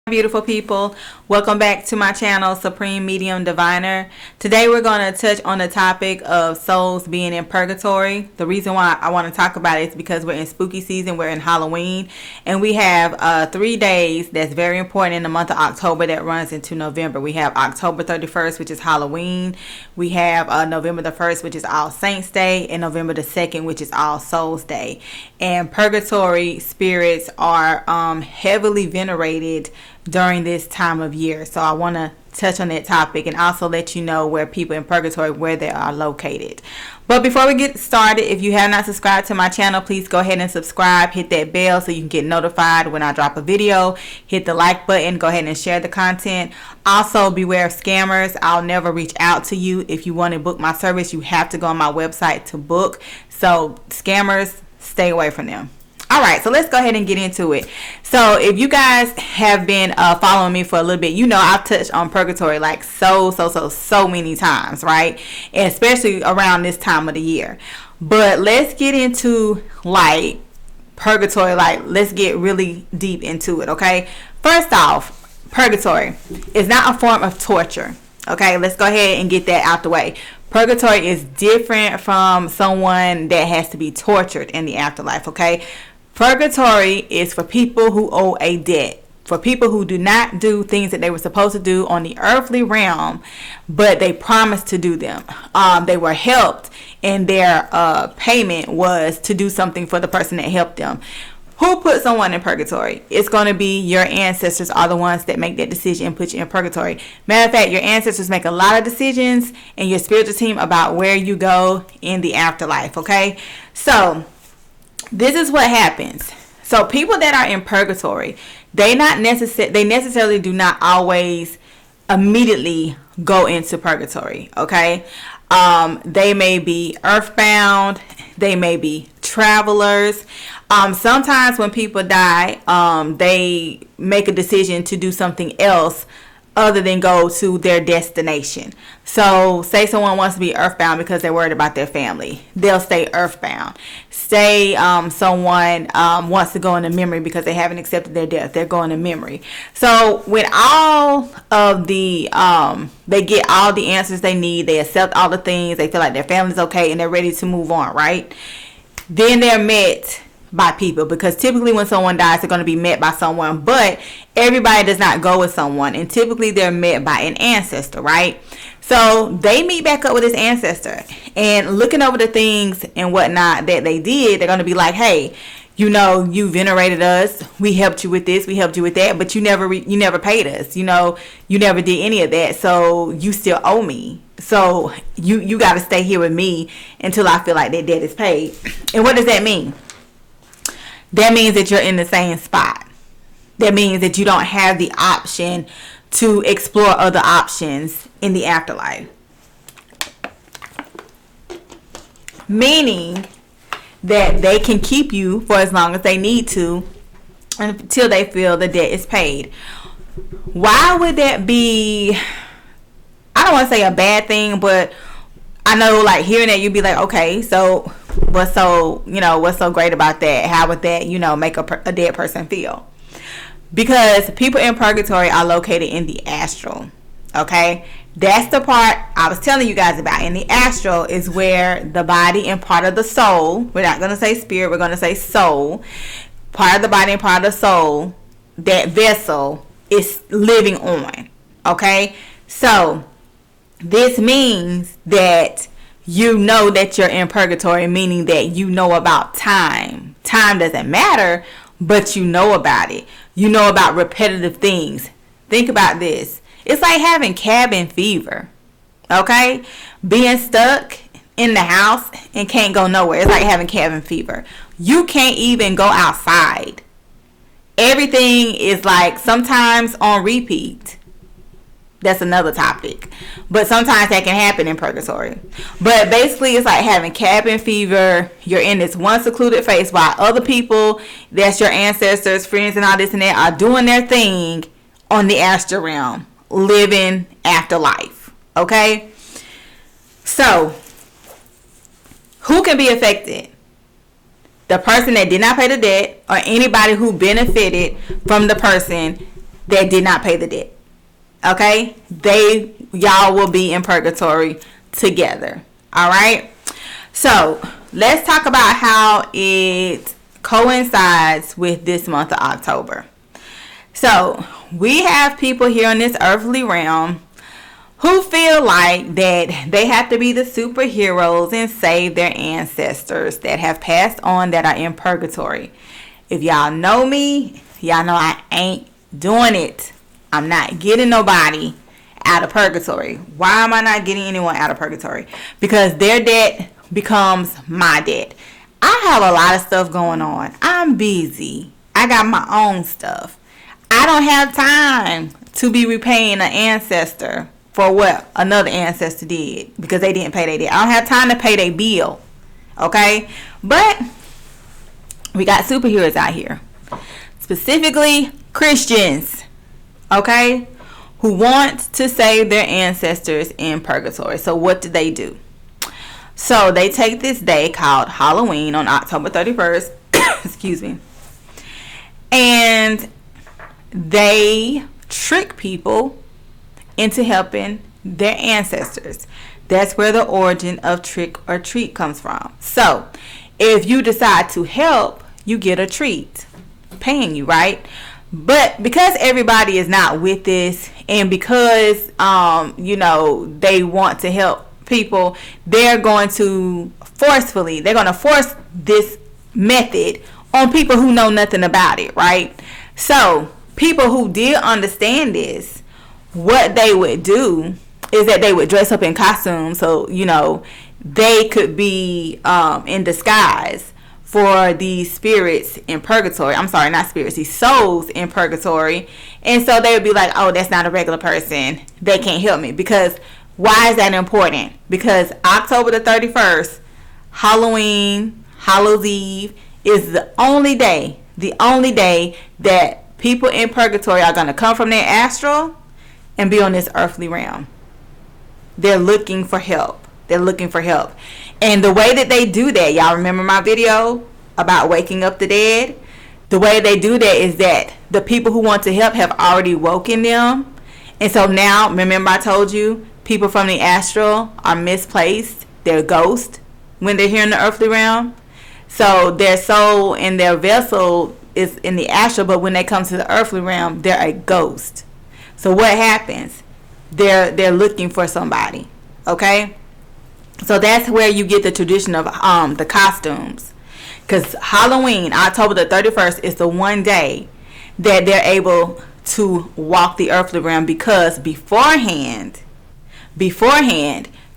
Beautiful people, welcome back to my channel, Supreme Medium Diviner. Today we're going to touch on the topic of souls being in purgatory. The reason why I want to talk about it is because we're in spooky season, we're in Halloween, and we have 3 days that's very important in the month of October that runs into November. We have October 31st, which is Halloween. We have November the 1st, which is All Saints Day, and November the 2nd, which is All Souls Day. And purgatory spirits are heavily venerated during this time of year. So I want to touch on that topic and also let you know where people in purgatory, where they are located. But before we get started, if you have not subscribed to my channel, please go ahead and subscribe. Hit that bell so you can get notified when I drop a video. Hit the like button. Go ahead and share the content. Also, beware of scammers. I'll never reach out to you. If you want to book my service, you have to go on my website to book. So scammers, stay away from them. All right, so let's go ahead and get into it. So if you guys have been following me for a little bit, you know I've touched on purgatory like so many times, right? And especially around this time of the year. But let's get into like purgatory, like let's get really deep into it, okay? First off, purgatory is not a form of torture, okay? Let's go ahead and get that out the way. Purgatory is different from someone that has to be tortured in the afterlife, okay? Purgatory is for people who owe a debt, for people who do not do things that they were supposed to do on the earthly realm, but they promised to do them. They were helped, and their payment was to do something for the person that helped them. Who put someone in purgatory? It's going to be your ancestors are the ones that make that decision and put you in purgatory. Matter of fact, your ancestors make a lot of decisions and your spiritual team about where you go in the afterlife, okay? So this is what happens. So people that are in purgatory, they necessarily do not always immediately go into purgatory, okay? They may be earthbound, they may be travelers. Sometimes when people die, they make a decision to do something else other than go to their destination. So say someone wants to be earthbound because they're worried about their family, they'll stay earthbound. Say someone wants to go into memory because they haven't accepted their death, they're going to memory. So when all of the they get all the answers they need, they accept all the things, they feel like their family's okay and they're ready to move on, right? Then they're met by people, because typically when someone dies, they're going to be met by someone, but everybody does not go with someone, and typically they're met by an ancestor, right? So they meet back up with this ancestor, and looking over the things and whatnot that they did, they're going to be like, hey, you know, you venerated us, we helped you with this, we helped you with that, but you never paid us, you know, you never did any of that, so you still owe me. So you got to stay here with me until I feel like that debt is paid. And what does that mean? That means that you're in the same spot. That means that you don't have the option to explore other options in the afterlife. Meaning that they can keep you for as long as they need to until they feel the debt is paid. Why would that be? I don't want to say a bad thing, but I know like hearing that you'd be like, okay, so what's so great about that? How would that, make a dead person feel? Because people in purgatory are located in the astral, okay? That's the part I was telling you guys about. In the astral is where the body and part of the soul, we're not going to say spirit, we're going to say soul, part of the body and part of the soul, that vessel is living on, okay? So this means that you know that you're in purgatory, meaning that you know about time. Time doesn't matter, but you know about it. You know about repetitive things. Think about this. It's like having cabin fever, okay? Being stuck in the house and can't go nowhere. It's like having cabin fever. You can't even go outside. Everything is like sometimes on repeat. That's another topic, but sometimes that can happen in purgatory. But basically it's like having cabin fever. You're in this one secluded place while other people, that's your ancestors, friends and all this and that, are doing their thing on the astral realm, living after life, okay? So who can be affected? The person that did not pay the debt, or anybody who benefited from the person that did not pay the debt. Okay? Y'all will be in purgatory together. All right? So, let's talk about how it coincides with this month of October. So, we have people here in this earthly realm who feel like that they have to be the superheroes and save their ancestors that have passed on, that are in purgatory. If y'all know me, y'all know I ain't doing it. I'm not getting nobody out of purgatory. Why am I not getting anyone out of purgatory? Because their debt becomes my debt. I have a lot of stuff going on. I'm busy. I got my own stuff. I don't have time to be repaying an ancestor for what another ancestor did because they didn't pay their debt. I don't have time to pay their bill. Okay? But we got superheroes out here. Specifically, Christians. Okay? Who want to save their ancestors in purgatory. So what do? So they take this day called Halloween on October 31st. Excuse me. And they trick people into helping their ancestors. That's where the origin of trick or treat comes from. So if you decide to help, you get a treat. Paying you, right? But because everybody is not with this, and because they want to help people, they're going to force this method on people who know nothing about it, right? So people who did understand this, what they would do is that they would dress up in costumes, so they could be in disguise for these spirits in purgatory. I'm sorry, not spirits, these souls in purgatory. And so they would be like, oh, that's not a regular person, they can't help me. Because why is that important? Because October the 31st, Halloween, Hallows Eve, is the only day that people in purgatory are going to come from their astral and be on this earthly realm. They're looking for help. And the way that they do that, y'all remember my video about waking up the dead? The way they do that is that the people who want to help have already woken them. And so now, remember I told you, people from the astral are misplaced. They're ghosts when they're here in the earthly realm. So their soul and their vessel is in the astral, but when they come to the earthly realm, they're a ghost. So what happens? They're looking for somebody. Okay? So that's where you get the tradition of the costumes. Because Halloween, October the 31st, is the one day that they're able to walk the earthly realm, because beforehand,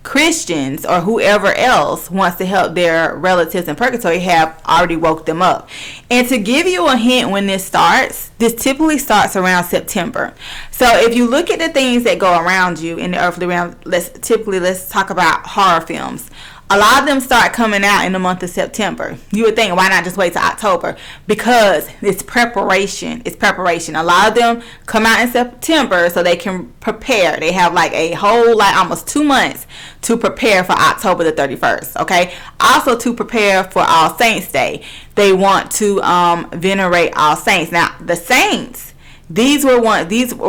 Christians or whoever else wants to help their relatives in purgatory have already woke them up. And to give you a hint when this typically starts around September. So if you look at the things that go around you in the earthly realm, let's talk about horror films. A lot of them start coming out in the month of September. You would think, why not just wait till October? Because it's preparation. A lot of them come out in September so they can prepare. They have like a whole, almost 2 months to prepare for October the 31st. Okay. Also to prepare for All Saints Day. They want to venerate All Saints. Now, the saints, these were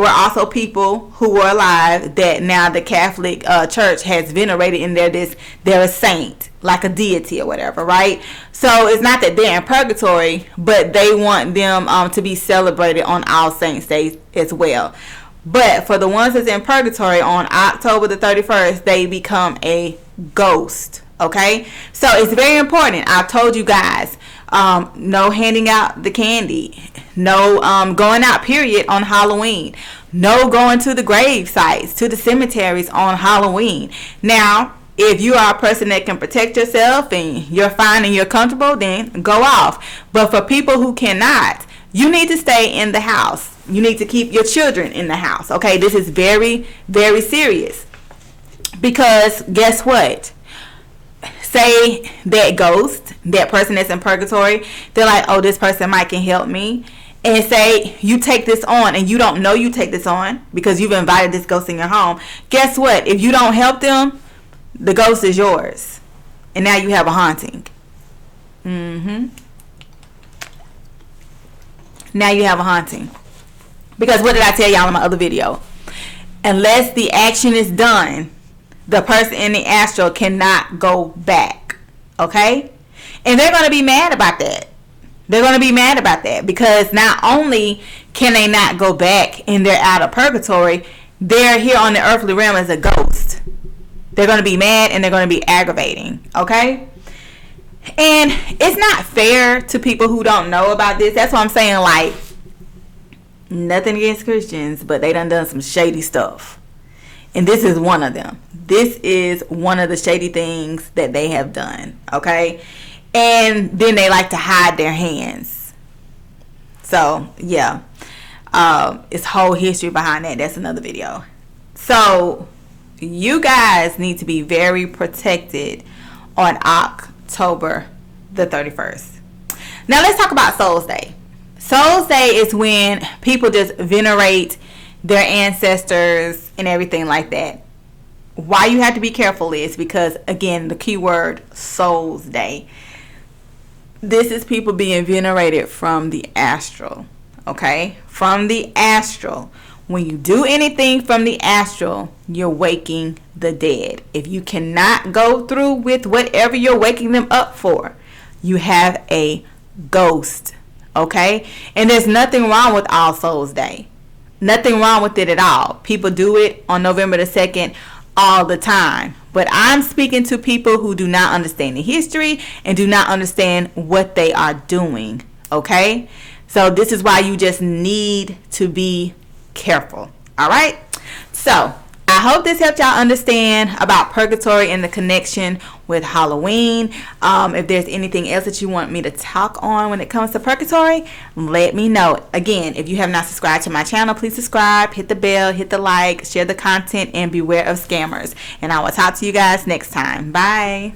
also people who were alive that now the Catholic Church has venerated, and they're a saint, like a deity or whatever, right? So it's not that they're in purgatory, but they want them to be celebrated on All Saints Day as well. But for the ones that's in purgatory on October the 31st, they become a ghost. Okay, so it's very important. I told you guys, no handing out the candy, no going out period on Halloween, no going to the grave sites, to the cemeteries on Halloween. Now, if you are a person that can protect yourself and you're fine and you're comfortable, then go off. But for people who cannot, you need to stay in the house. You need to keep your children in the house. Okay, this is very, very serious, because guess what? Say that ghost, that person that's in purgatory, they're like, oh, this person can help me. And say you take this on and you don't know you take this on because you've invited this ghost in your home. Guess what? If you don't help them, the ghost is yours. And now you have a haunting. Now you have a haunting. Because what did I tell y'all in my other video? Unless the action is done, the person in the astral cannot go back. Okay? And they're going to be mad about that. They're going to be mad about that because not only can they not go back and they're out of purgatory, they're here on the earthly realm as a ghost. They're going to be mad and they're going to be aggravating. Okay? And it's not fair to people who don't know about this. That's what I'm saying. Like, nothing against Christians, but they done some shady stuff. And this is one of them. This is one of the shady things that they have done. Okay? And then they like to hide their hands. So, yeah. It's whole history behind that. That's another video. So, you guys need to be very protected on October the 31st. Now, let's talk about Souls Day. Souls Day is when people just venerate their ancestors and everything like that. Why you have to be careful is because, again, the key word, Souls Day. This is people being venerated from the astral. Okay? From the astral. When you do anything from the astral, you're waking the dead. If you cannot go through with whatever you're waking them up for, you have a ghost. Okay? And there's nothing wrong with All Souls Day. Nothing wrong with it at all. People do it on November the 2nd all the time. But I'm speaking to people who do not understand the history and do not understand what they are doing. Okay? So this is why you just need to be careful. All right? So I hope this helped y'all understand about purgatory and the connection with Halloween. If there's anything else that you want me to talk on when it comes to purgatory, let me know. Again, if you have not subscribed to my channel, please subscribe, hit the bell, hit the like, share the content, and beware of scammers. And I will talk to you guys next time. Bye.